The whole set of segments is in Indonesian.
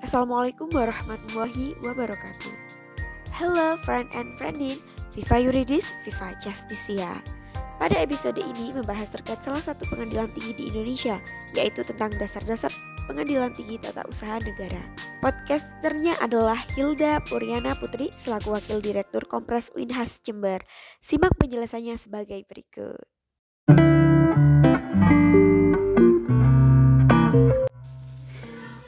Assalamualaikum warahmatullahi wabarakatuh. Hello friend and friendin, Viva Juridis, Viva Justicia. Pada episode ini membahas terkait salah satu pengadilan tinggi di Indonesia, yaitu tentang dasar-dasar pengadilan tinggi tata usaha negara. Podcasternya adalah Hilda Puriana Putri selaku Wakil Direktur Kompres Unhas Jember. Simak penjelasannya sebagai berikut.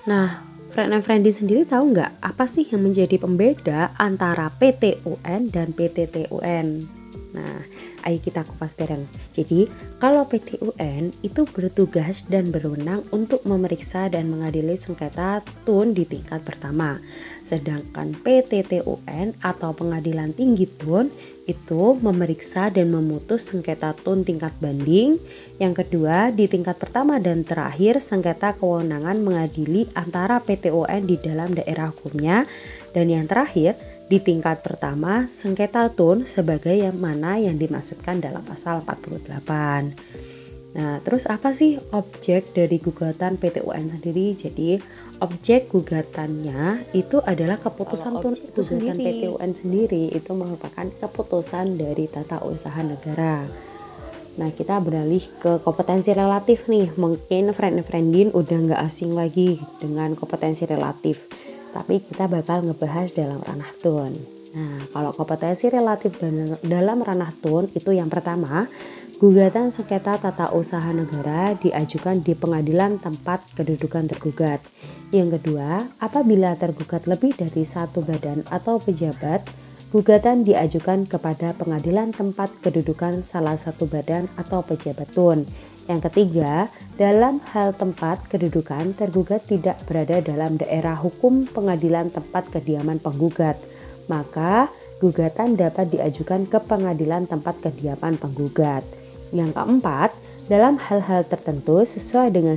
Nah, friend and friendin sendiri tahu nggak apa sih yang menjadi pembeda antara PT-UN dan PTT-UN? Nah, ayo kita kupas bareng. Jadi, kalau PT-UN itu bertugas dan berwenang untuk memeriksa dan mengadili sengketa TUN di tingkat pertama. Sedangkan PTT-UN atau Pengadilan Tinggi TUN itu memeriksa dan memutus sengketa TUN tingkat banding. Yang kedua, di tingkat pertama dan terakhir sengketa kewenangan mengadili antara PT-UN di dalam daerah hukumnya. Dan yang terakhir, di tingkat pertama sengketa TUN sebagai yang mana yang dimaksudkan dalam pasal 48. Nah, terus apa sih objek dari gugatan PT-UN sendiri? Jadi, objek gugatannya itu adalah keputusan TUN itu sendiri. PT-UN sendiri itu merupakan keputusan dari tata usaha negara. Nah, kita beralih ke kompetensi relatif nih. Mungkin friend-friendin udah nggak asing lagi dengan kompetensi relatif, tapi kita bakal ngebahas dalam ranah TUN. Nah, kalau kompetensi relatif dalam ranah TUN itu yang pertama, gugatan sengketa tata usaha negara diajukan di pengadilan tempat kedudukan tergugat. Yang kedua, apabila tergugat lebih dari satu badan atau pejabat, gugatan diajukan kepada pengadilan tempat kedudukan salah satu badan atau pejabat TUN. Yang ketiga, dalam hal tempat kedudukan tergugat tidak berada dalam daerah hukum pengadilan tempat kediaman penggugat, maka gugatan dapat diajukan ke pengadilan tempat kediaman penggugat. Yang keempat, dalam hal-hal tertentu sesuai dengan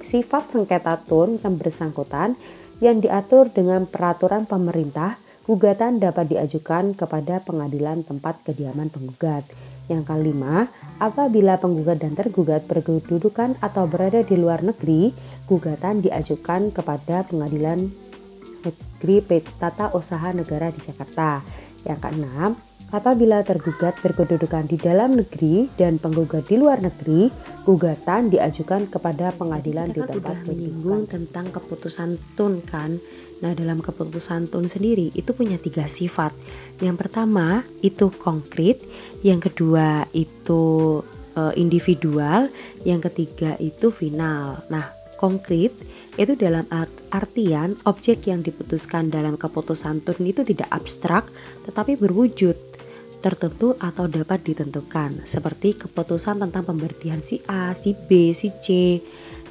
sifat sengketa TUN yang bersangkutan yang diatur dengan peraturan pemerintah, gugatan dapat diajukan kepada pengadilan tempat kediaman penggugat. Yang kelima, apabila penggugat dan tergugat berkedudukan atau berada di luar negeri, gugatan diajukan kepada Pengadilan Negeri Tata Usaha Negara di Jakarta. Yang keenam, apabila tergugat berkedudukan di dalam negeri dan penggugat di luar negeri, gugatan diajukan kepada pengadilan di tempat menyinggung tentang keputusan TUN kan. Nah, dalam keputusan TUN sendiri itu punya 3 sifat. Yang pertama itu konkret, yang kedua itu individual, yang ketiga itu final. Nah, konkret itu dalam artian objek yang diputuskan dalam keputusan TUN itu tidak abstrak tetapi berwujud tertentu atau dapat ditentukan, seperti keputusan tentang pemberhentian si A, si B, si C.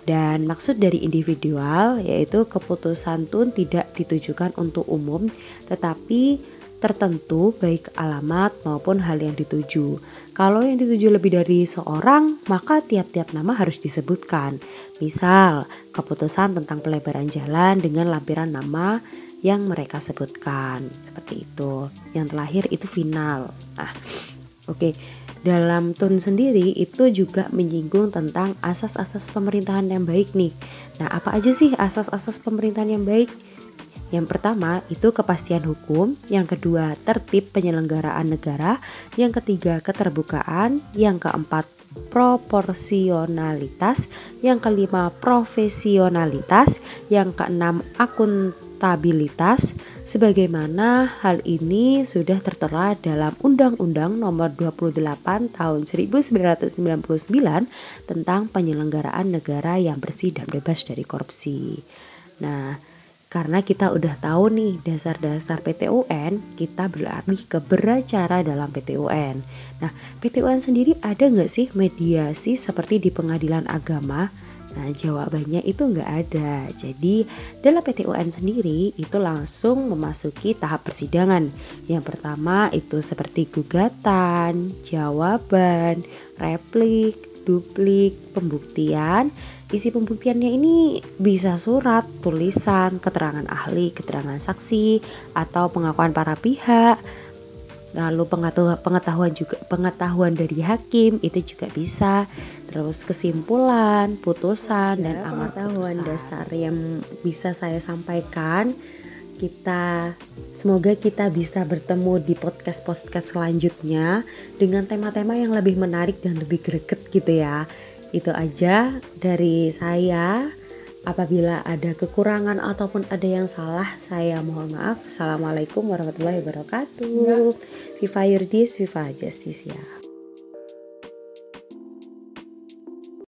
Dan maksud dari individual yaitu keputusan TUN tidak ditujukan untuk umum tetapi tertentu baik alamat maupun hal yang dituju. Kalau yang dituju lebih dari seorang, maka tiap-tiap nama harus disebutkan. Misal, keputusan tentang pelebaran jalan dengan lampiran nama yang mereka sebutkan. Seperti itu. Yang terakhir itu final. Nah, oke. Dalam TUN sendiri itu juga menyinggung tentang asas-asas pemerintahan yang baik nih. Nah, apa aja sih asas-asas pemerintahan yang baik? Yang pertama itu kepastian hukum, yang kedua tertib penyelenggaraan negara, yang ketiga keterbukaan, yang keempat proporsionalitas, yang kelima profesionalitas, yang keenam akuntabilitas. Sebagaimana hal ini sudah tertera dalam Undang-Undang Nomor 28 Tahun 1999 tentang penyelenggaraan negara yang bersih dan bebas dari korupsi. Nah, karena kita udah tahu nih dasar-dasar PT-UN, kita beralih ke beracara dalam PT-UN. Nah, PT-UN sendiri ada nggak sih mediasi seperti di pengadilan agama? Nah, jawabannya itu nggak ada. Jadi dalam PT-UN sendiri itu langsung memasuki tahap persidangan. Yang pertama itu seperti gugatan, jawaban, replik, duplik, pembuktian. Isi pembuktiannya ini bisa surat, tulisan, keterangan ahli, keterangan saksi, atau pengakuan para pihak. lalu pengetahuan dari hakim itu juga bisa, terus kesimpulan, putusan, dan amar putusan dasar yang bisa saya sampaikan. Semoga kita bisa bertemu di podcast selanjutnya dengan tema-tema yang lebih menarik dan lebih greget gitu ya. Itu aja dari saya. Apabila ada kekurangan ataupun ada yang salah, saya mohon maaf. Assalamualaikum warahmatullahi wabarakatuh. Viva Yurdis, Viva Justicia.